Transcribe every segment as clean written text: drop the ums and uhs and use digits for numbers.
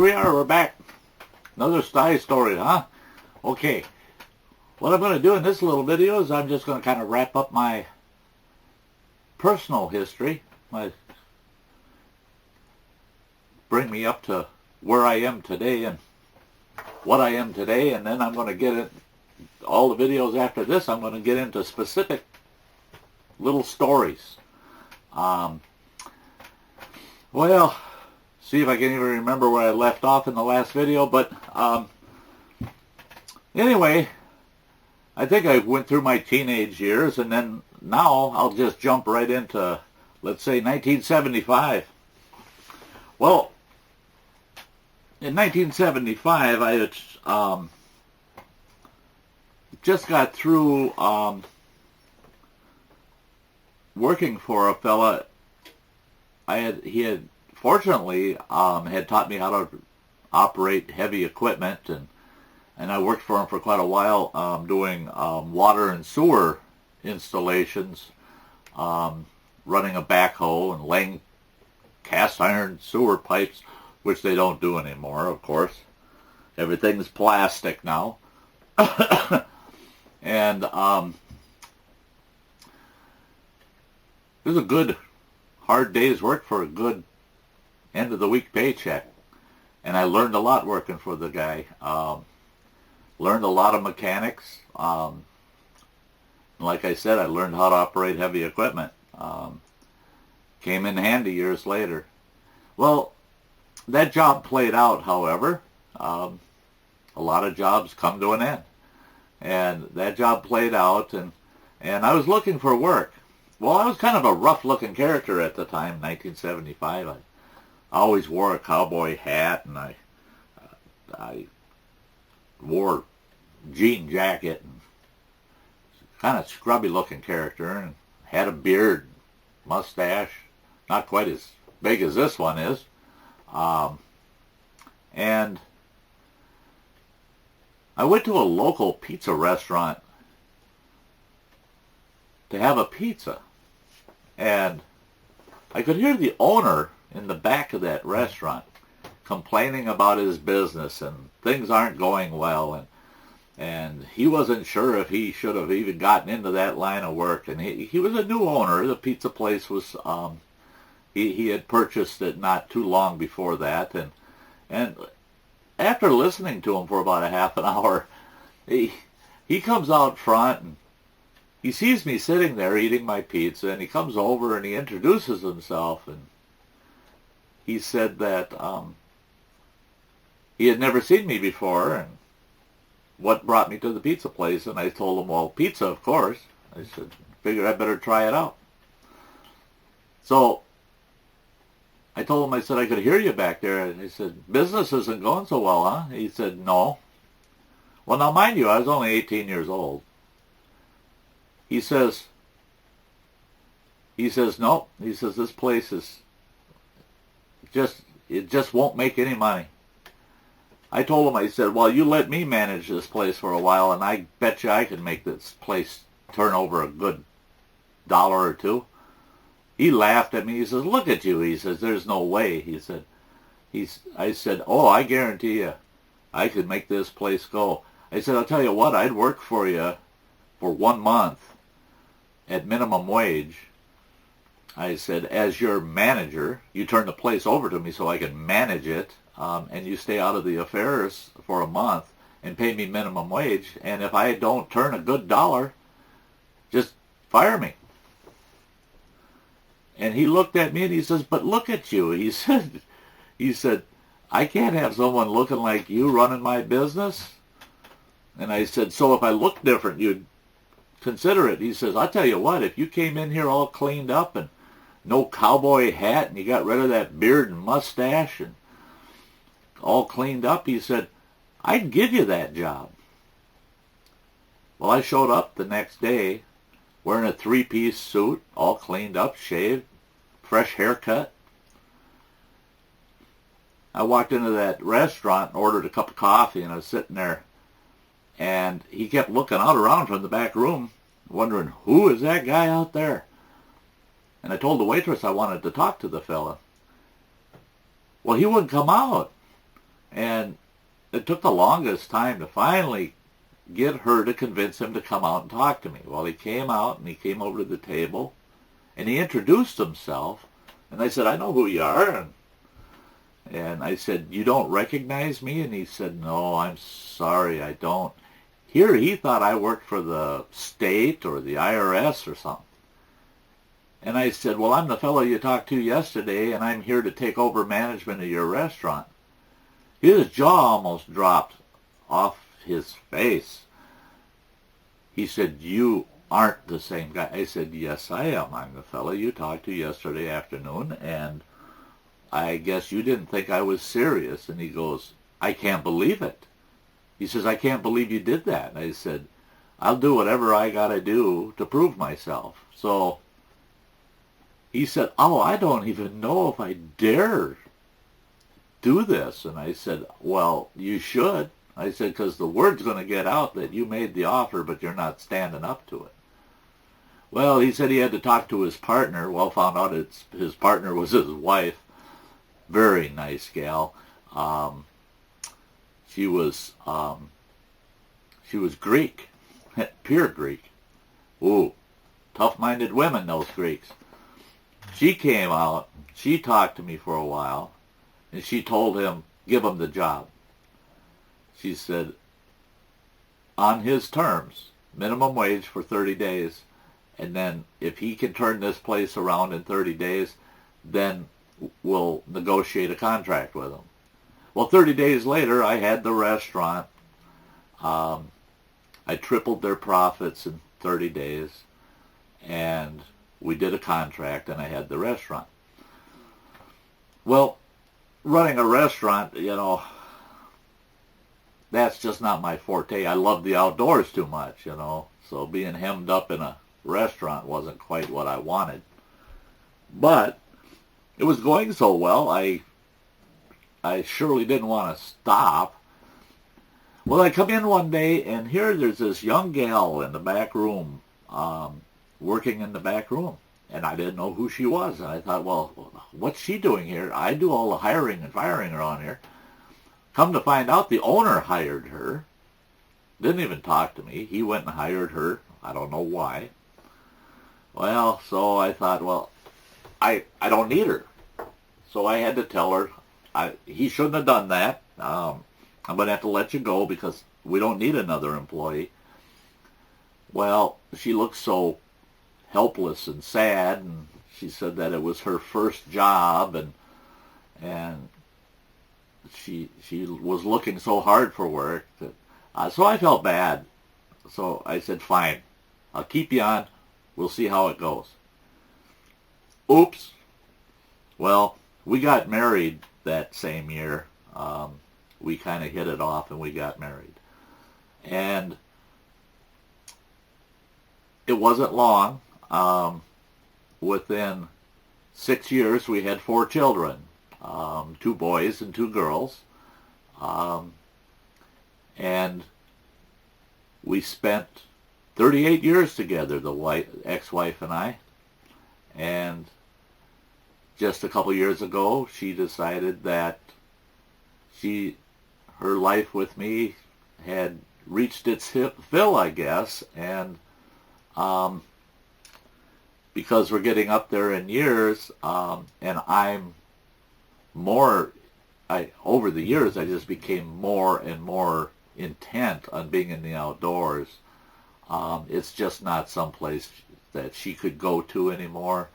we are, we're back. Another Sty Story, huh? Okay, what I'm going to do in this little video is I'm just going to kind of wrap up my personal history, bring me up to where I am today and what I am today, and then I'm going to get it, all the videos after this, I'm going to get into specific little stories. Well, see if I can even remember where I left off in the last video, but anyway, I think I went through my teenage years, and then now I'll just jump right into, let's say, 1975. Well, in 1975, I had just got through working for a fella. He had fortunately had taught me how to operate heavy equipment, and I worked for him for quite a while doing water and sewer installations, running a backhoe and laying cast iron sewer pipes, which they don't do anymore, of course. Everything's plastic now. And it was a good, hard day's work for a good end of the week paycheck. And I learned a lot working for the guy. Learned a lot of mechanics. Like I said, I learned how to operate heavy equipment. Came in handy years later. Well, that job played out, however. A lot of jobs come to an end. And that job played out, and I was looking for work. Well, I was kind of a rough-looking character at the time, 1975. I always wore a cowboy hat, and I wore a jean jacket, and kind of scrubby-looking character, and had a beard, mustache, not quite as big as this one is, and I went to a local pizza restaurant to have a pizza, and I could hear the owner in the back of that restaurant complaining about his business, and things aren't going well, and he wasn't sure if he should have even gotten into that line of work. And he was a new owner. The pizza place was, he had purchased it not too long before that, and after listening to him for about a half an hour, he comes out front, and he sees me sitting there eating my pizza, and he comes over and he introduces himself, and he said that he had never seen me before, and what brought me to the pizza place. And I told him, well, pizza, of course. I said, figured I better try it out. So I told him, I said, I could hear you back there. And he said, business isn't going so well, huh? He said, no. Well, now, mind you, I was only 18 years old. He says, no. He says, this place is it just won't make any money. I told him, I said, well, you let me manage this place for a while, and I bet you I can make this place turn over a good $1 or $2. He laughed at me. He says, look at you. He says, there's no way. He said, I said, oh, I guarantee you I could make this place go. I said, I'll tell you what, I'd work for you for 1 month at minimum wage. I said, as your manager, you turn the place over to me so I can manage it, and you stay out of the affairs for a month and pay me minimum wage. And if I don't turn a good $1, just fire me. And he looked at me and he says, but look at you. He said, I can't have someone looking like you running my business. And I said, so if I look different, you'd consider it. He says, I'll tell you what, if you came in here all cleaned up and no cowboy hat, and you got rid of that beard and mustache and all cleaned up, he said, I'd give you that job. Well, I showed up the next day wearing a 3-piece suit, all cleaned up, shaved, fresh haircut. I walked into that restaurant and ordered a cup of coffee, and I was sitting there, and he kept looking out around from the back room, wondering, who is that guy out there? And I told the waitress I wanted to talk to the fella. Well, he wouldn't come out. And it took the longest time to finally get her to convince him to come out and talk to me. Well, he came out and he came over to the table and he introduced himself. And I said, I know who you are. And I said, you don't recognize me? And he said, no, I'm sorry, I don't. Here he thought I worked for the state or the IRS or something. And I said, well, I'm the fellow you talked to yesterday, and I'm here to take over management of your restaurant. His jaw almost dropped off his face. He said, you aren't the same guy. I said, yes, I am. I'm the fellow you talked to yesterday afternoon, and I guess you didn't think I was serious. And he goes, I can't believe it. He says, I can't believe you did that. And I said, I'll do whatever I got to do to prove myself. So he said, oh, I don't even know if I dare do this. And I said, well, you should. I said, because the word's going to get out that you made the offer, but you're not standing up to it. Well, he said he had to talk to his partner. Well, found out his partner was his wife. Very nice gal. She was Greek, pure Greek. Ooh, tough-minded women, those Greeks. She came out, she talked to me for a while, and she told him, give him the job. She said, on his terms, minimum wage for 30 days, and then if he can turn this place around in 30 days, then we'll negotiate a contract with him. Well, 30 days later, I had the restaurant. I tripled their profits in 30 days, and we did a contract, and I had the restaurant. Well, running a restaurant, that's just not my forte. I love the outdoors too much, so being hemmed up in a restaurant wasn't quite what I wanted. But it was going so well, I surely didn't want to stop. Well, I come in one day, and there's this young gal in the back room, working in the back room. And I didn't know who she was. And I thought, well, what's she doing here? I do all the hiring and firing around here. Come to find out, the owner hired her. Didn't even talk to me. He went and hired her. I don't know why. Well, so I thought, well, I don't need her. So I had to tell her, he shouldn't have done that. I'm going to have to let you go because we don't need another employee. Well, she looked so helpless and sad, and she said that it was her first job, and she was looking so hard for work that, so I felt bad. So I said, fine, I'll keep you on. We'll see how it goes. Oops. Well, we got married that same year. We kind of hit it off and we got married. And it wasn't long. Within 6 years, we had 4 children, 2 boys and 2 girls. And we spent 38 years together, the ex-wife and I. And just a couple years ago, she decided that her life with me had reached its fill, I guess, and because we're getting up there in years, and I'm over the years, I just became more and more intent on being in the outdoors. It's just not someplace that she could go to anymore.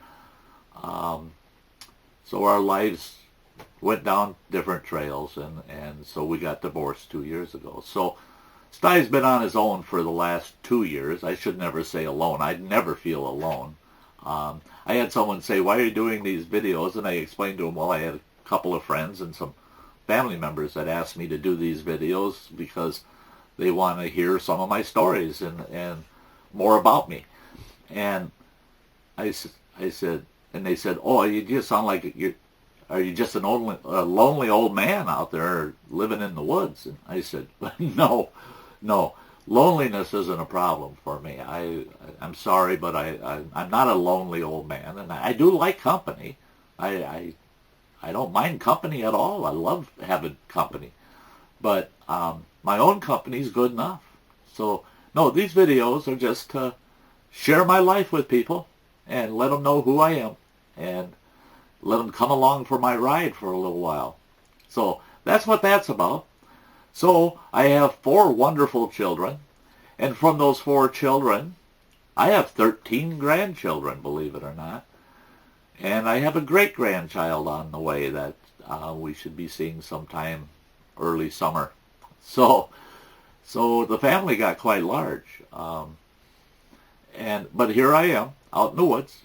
So our lives went down different trails, and so we got divorced 2 years ago. So Sty's been on his own for the last 2 years. I should never say alone. I'd never feel alone. I had someone say, why are you doing these videos? And I explained to him, well, I had a couple of friends and some family members that asked me to do these videos because they want to hear some of my stories and more about me. And I said, and they said, oh, you just sound like are you just a lonely old man out there living in the woods? And I said, no, loneliness isn't a problem for me. I'm sorry, but I'm not a lonely old man, and I do like company. I don't mind company at all. I love having company. But my own company's good enough. So, no, these videos are just to share my life with people and let them know who I am and let them come along for my ride for a little while. So that's what that's about. So I have 4 wonderful children, and from those 4 children, I have 13 grandchildren, believe it or not. And I have a great-grandchild on the way that we should be seeing sometime early summer. So the family got quite large. But here I am, out in the woods,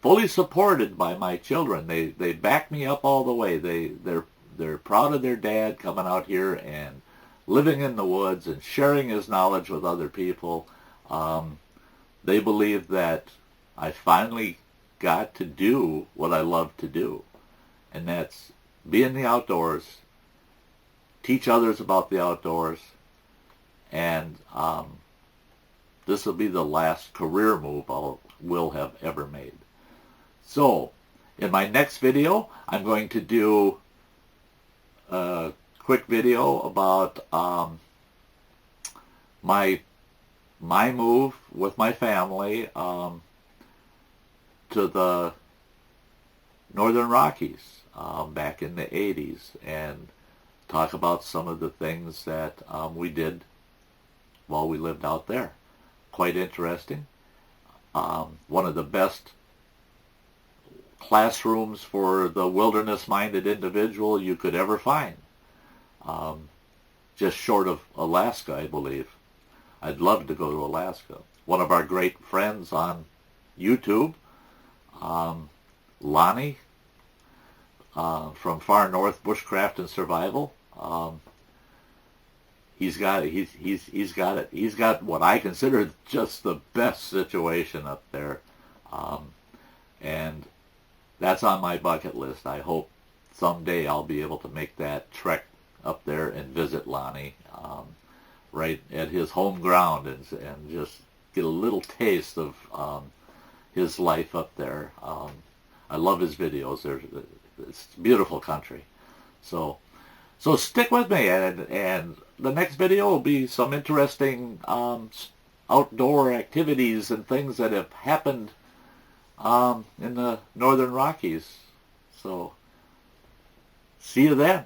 fully supported by my children. They back me up all the way. They're proud of their dad coming out here and living in the woods and sharing his knowledge with other people. They believe that I finally got to do what I love to do, and that's be in the outdoors, teach others about the outdoors, and this will be the last career move I will have ever made. So, in my next video, I'm going to do a quick video about my move with my family to the Northern Rockies back in the 80s, and talk about some of the things that we did while we lived out there. Quite interesting. One of the best classrooms for the wilderness-minded individual you could ever find. Just short of Alaska, I believe. I'd love to go to Alaska. One of our great friends on YouTube, Lonnie, from Far North Bushcraft and Survival. He's got it. He's got what I consider just the best situation up there, and that's on my bucket list. I hope someday I'll be able to make that trek up there and visit Lonnie, right at his home ground, and just get a little taste of his life up there. I love his videos. It's beautiful country. So stick with me, and the next video will be some interesting outdoor activities and things that have happened in the Northern Rockies. So see you then.